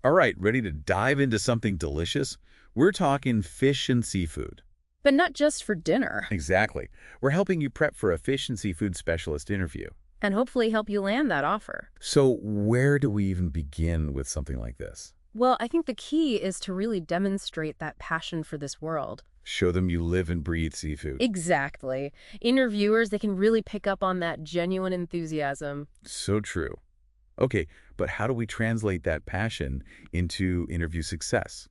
All right, ready to dive into something delicious? We're talking fish and seafood. But not just for dinner. Exactly. We're helping you prep for a fish and seafood specialist interview. And hopefully help you land that offer. So where do we even begin with something like this? Well, I think the key is to really demonstrate that passion for this world. Show them you live and breathe seafood. Exactly. Interviewers, they can really pick up on that genuine enthusiasm. So true. Okay, but how do we translate that passion into interview success?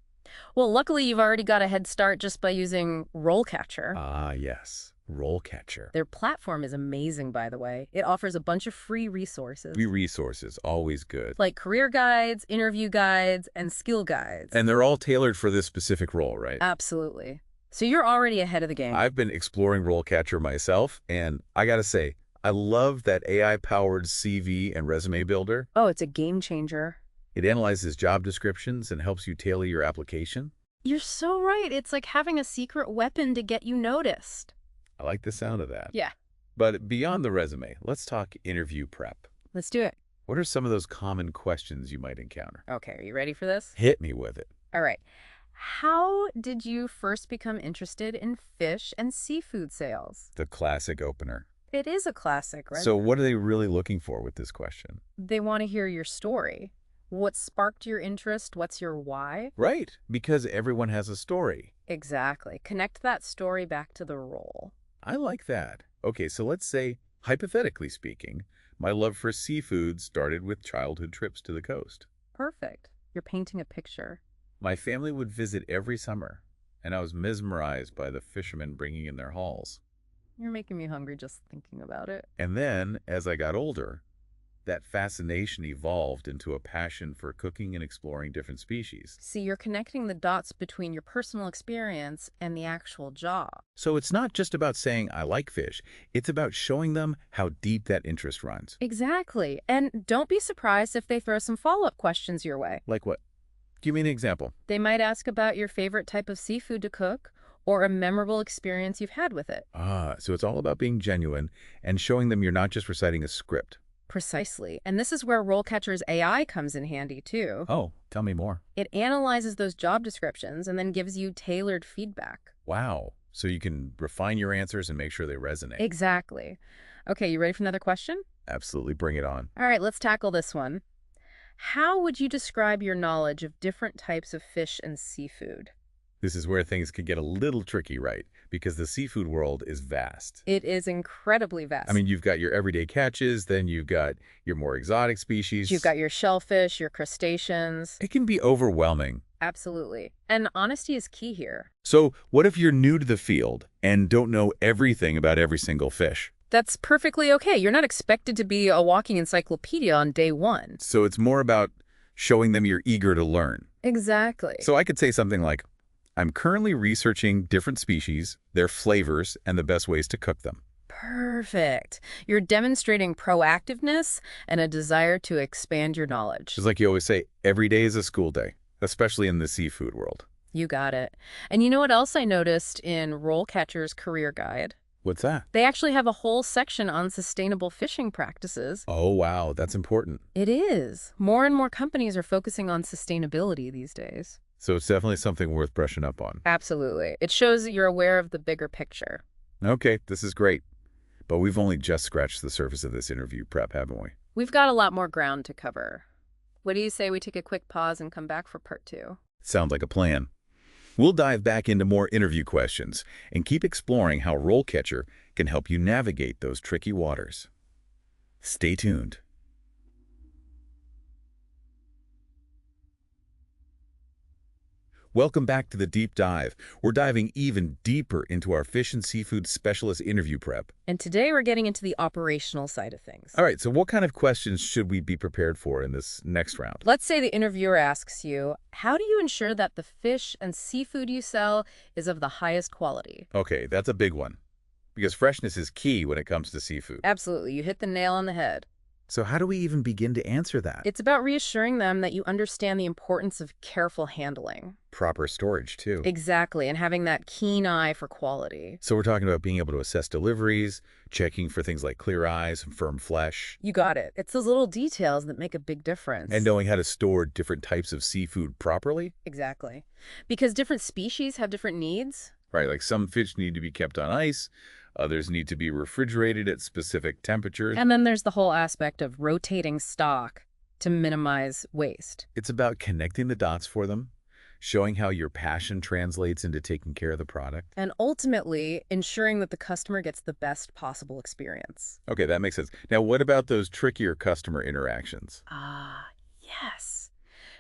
Well, luckily you've already got a head start just by using RoleCatcher. Ah, yes. RoleCatcher. Their platform is amazing, by the way. It offers a bunch of free resources. Free resources, always good. Like career guides, interview guides, and skill guides. And they're all tailored for this specific role, right? Absolutely. So you're already ahead of the game. I've been exploring RoleCatcher myself, and I gotta say, I love that AI-powered CV and resume builder. Oh, it's a game changer. It analyzes job descriptions and helps you tailor your application. You're so right. It's like having a secret weapon to get you noticed. I like the sound of that. Yeah. But beyond the resume, let's talk interview prep. Let's do it. What are some of those common questions you might encounter? Okay, are you ready for this? Hit me with it. All right. How did you first become interested in fish and seafood sales? The classic opener. It is a classic, right? So what are they really looking for with this question? They want to hear your story. What sparked your interest? What's your why? Right, because everyone has a story. Exactly. Connect that story back to the role. I like that. Okay, so let's say, hypothetically speaking, my love for seafood started with childhood trips to the coast. Perfect. You're painting a picture. My family would visit every summer, and I was mesmerized by the fishermen bringing in their hauls. You're making me hungry just thinking about it. And then, as I got older, that fascination evolved into a passion for cooking and exploring different species. See, you're connecting the dots between your personal experience and the actual job. So it's not just about saying, I like fish. It's about showing them how deep that interest runs. Exactly. And don't be surprised if they throw some follow-up questions your way. Like what? Give me an example. They might ask about your favorite type of seafood to cook or a memorable experience you've had with it. Ah, so it's all about being genuine and showing them you're not just reciting a script. Precisely. And this is where RoleCatcher's AI comes in handy, too. Oh, tell me more. It analyzes those job descriptions and then gives you tailored feedback. Wow. So you can refine your answers and make sure they resonate. Exactly. Okay, you ready for another question? Absolutely. Bring it on. All right, let's tackle this one. How would you describe your knowledge of different types of fish and seafood? This is where things can get a little tricky, right? Because the seafood world is vast. It is incredibly vast. I mean, you've got your everyday catches, then you've got your more exotic species. You've got your shellfish, your crustaceans. It can be overwhelming. Absolutely. And honesty is key here. So what if you're new to the field and don't know everything about every single fish? That's perfectly okay. You're not expected to be a walking encyclopedia on day one. So it's more about showing them you're eager to learn. Exactly. So I could say something like, I'm currently researching different species, their flavors, and the best ways to cook them. Perfect. You're demonstrating proactiveness and a desire to expand your knowledge. Just like you always say, every day is a school day, especially in the seafood world. You got it. And you know what else I noticed in RoleCatcher's Career Guide? What's that? They actually have a whole section on sustainable fishing practices. Oh, wow, that's important. It is. More and more companies are focusing on sustainability these days. So it's definitely something worth brushing up on. Absolutely. It shows that you're aware of the bigger picture. Okay, this is great. But we've only just scratched the surface of this interview prep, haven't we? We've got a lot more ground to cover. What do you say we take a quick pause and come back for part 2? Sounds like a plan. We'll dive back into more interview questions and keep exploring how RoleCatcher can help you navigate those tricky waters. Stay tuned. Welcome back to the Deep Dive. We're diving even deeper into our fish and seafood specialist interview prep. And today we're getting into the operational side of things. All right, so what kind of questions should we be prepared for in this next round? Let's say the interviewer asks you, how do you ensure that the fish and seafood you sell is of the highest quality? Okay, that's a big one, because freshness is key when it comes to seafood. Absolutely. You hit the nail on the head. So how do we even begin to answer that? It's about reassuring them that you understand the importance of careful handling. Proper storage, too. Exactly, and having that keen eye for quality. So we're talking about being able to assess deliveries, checking for things like clear eyes and firm flesh, You got it. It's those little details that make a big difference. and knowing how to store different types of seafood properly. Exactly. Because different species have different needs. Right, like some fish need to be kept on ice, others need to be refrigerated at specific temperatures. And then there's the whole aspect of rotating stock to minimize waste. It's about connecting the dots for them, showing how your passion translates into taking care of the product. And ultimately, ensuring that the customer gets the best possible experience. Okay, that makes sense. Now, what about those trickier customer interactions? Ah, yes.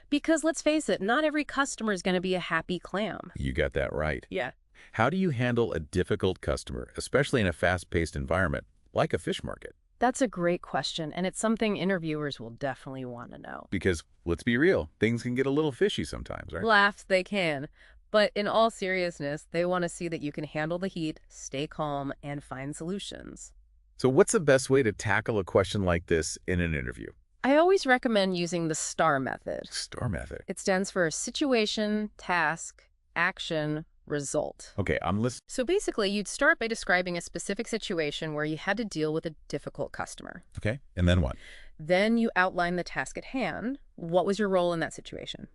Because let's face it, not every customer is going to be a happy clam. You got that right. Yeah. How do you handle a difficult customer, especially in a fast-paced environment, like a fish market? That's a great question, and it's something interviewers will definitely want to know. Because, let's be real, things can get a little fishy sometimes, right? Laughs they can, but in all seriousness, they want to see that you can handle the heat, stay calm, and find solutions. So what's the best way to tackle a question like this in an interview? I always recommend using the STAR method. STAR method. It stands for situation, task, action, result. Okay, I'm listening. So basically, you'd start by describing a specific situation where you had to deal with a difficult customer. Okay, and then what? Then you outline the task at hand. What was your role in that situation?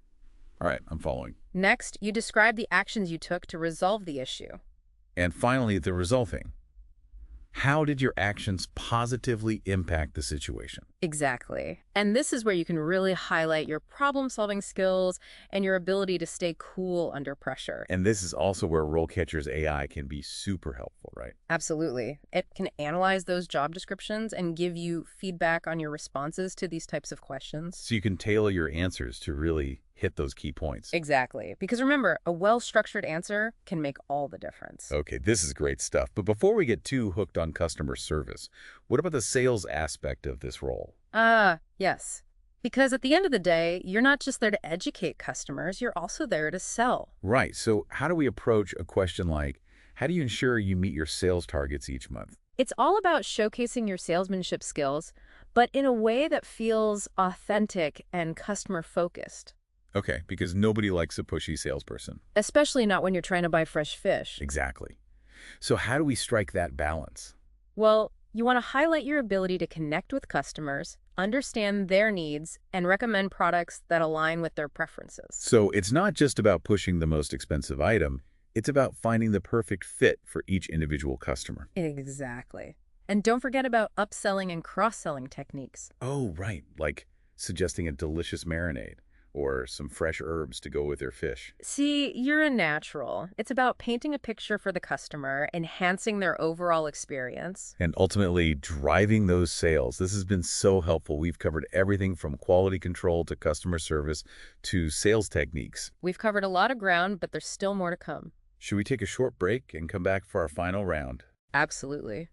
All right, I'm following. Next, you describe the actions you took to resolve the issue. And finally, the resolving. How did your actions positively impact the situation? Exactly. And this is where you can really highlight your problem-solving skills and your ability to stay cool under pressure. And this is also where RoleCatcher's AI can be super helpful, right? Absolutely. It can analyze those job descriptions and give you feedback on your responses to these types of questions. So you can tailor your answers to really hit those key points. Exactly. Because remember, a well-structured answer can make all the difference. Okay, this is great stuff. But before we get too hooked on customer service, what about the sales aspect of this role? Yes. Because at the end of the day, you're not just there to educate customers, you're also there to sell. Right, so how do we approach a question like, how do you ensure you meet your sales targets each month? It's all about showcasing your salesmanship skills, but in a way that feels authentic and customer-focused. Okay, because nobody likes a pushy salesperson. Especially not when you're trying to buy fresh fish. Exactly. So how do we strike that balance? Well, you want to highlight your ability to connect with customers, understand their needs, and recommend products that align with their preferences. So it's not just about pushing the most expensive item, it's about finding the perfect fit for each individual customer. Exactly. And don't forget about upselling and cross-selling techniques. Oh, right, like suggesting a delicious marinade or some fresh herbs to go with their fish. See, you're a natural. It's about painting a picture for the customer, enhancing their overall experience. And ultimately driving those sales. This has been so helpful. We've covered everything from quality control to customer service to sales techniques. We've covered a lot of ground, but there's still more to come. Should we take a short break and come back for our final round? Absolutely.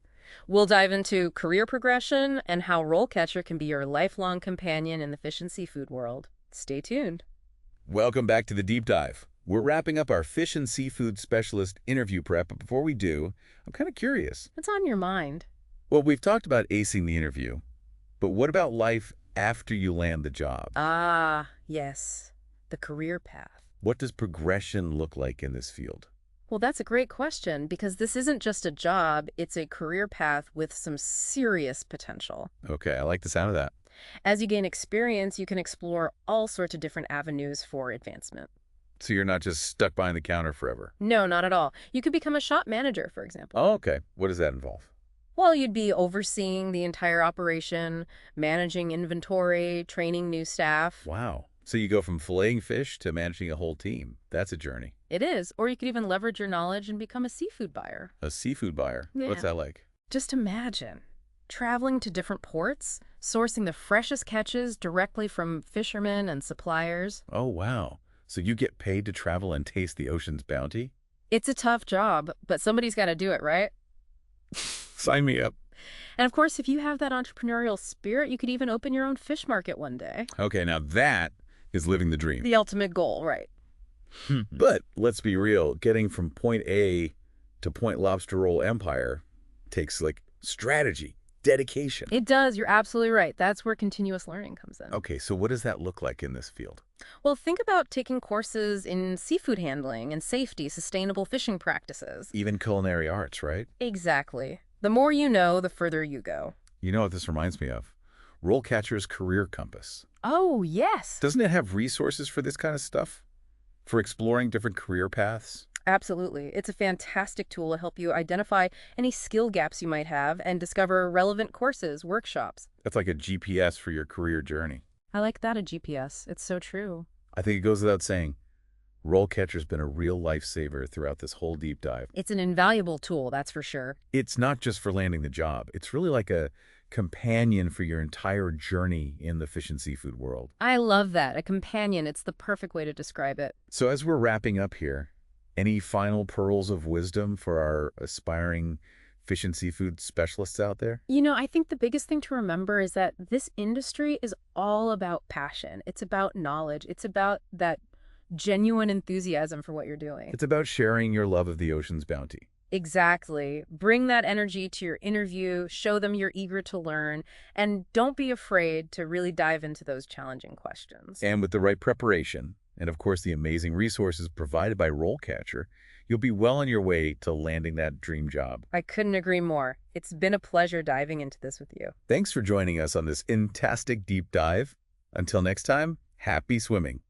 We'll dive into career progression and how RoleCatcher can be your lifelong companion in the fish and seafood world. Stay tuned. Welcome back to the deep dive. We're wrapping up our fish and seafood specialist interview prep, but before we do, I'm kind of curious. What's on your mind? Well, we've talked about acing the interview, but what about life after you land the job? Ah, yes. The career path. What does progression look like in this field? Well, that's a great question because this isn't just a job, it's a career path with some serious potential. Okay, I like the sound of that. As you gain experience, you can explore all sorts of different avenues for advancement. So you're not just stuck behind the counter forever? No, not at all. You could become a shop manager, for example. Oh, okay. What does that involve? Well, you'd be overseeing the entire operation, managing inventory, training new staff. Wow. So you go from filleting fish to managing a whole team. That's a journey. It is. Or you could even leverage your knowledge and become a seafood buyer. A seafood buyer? Yeah. What's that like? Just imagine traveling to different ports, sourcing the freshest catches directly from fishermen and suppliers. Oh, wow. So you get paid to travel and taste the ocean's bounty? It's a tough job, but somebody's got to do it, right? Sign me up. And of course, if you have that entrepreneurial spirit, you could even open your own fish market one day. Okay, now that is living the dream. The ultimate goal, right? But let's be real, getting from point A to Point Lobster Roll Empire takes like strategy, dedication. It does. You're absolutely right. That's where continuous learning comes in. Okay, so what does that look like in this field? Well, think about taking courses in seafood handling and safety, sustainable fishing practices. Even culinary arts, right? Exactly. The more you know, the further you go. You know what this reminds me of? RoleCatcher's Career Compass. Oh, yes. Doesn't it have resources for this kind of stuff? For exploring different career paths? Absolutely. It's a fantastic tool to help you identify any skill gaps you might have and discover relevant courses, workshops. That's like a GPS for your career journey. I like that, a GPS. It's so true. I think it goes without saying, RoleCatcher's been a real lifesaver throughout this whole deep dive. It's an invaluable tool, that's for sure. It's not just for landing the job. It's really like a companion for your entire journey in the fish and seafood world. I love that. A companion. It's the perfect way to describe it. So as we're wrapping up here, any final pearls of wisdom for our aspiring fish and seafood specialists out there? You know, I think the biggest thing to remember is that this industry is all about passion. It's about knowledge. It's about that genuine enthusiasm for what you're doing. It's about sharing your love of the ocean's bounty. Exactly. Bring that energy to your interview, show them you're eager to learn, and don't be afraid to really dive into those challenging questions. And with the right preparation, and of course the amazing resources provided by RoleCatcher, you'll be well on your way to landing that dream job. I couldn't agree more. It's been a pleasure diving into this with you. Thanks for joining us on this fantastic deep dive. Until next time, happy swimming.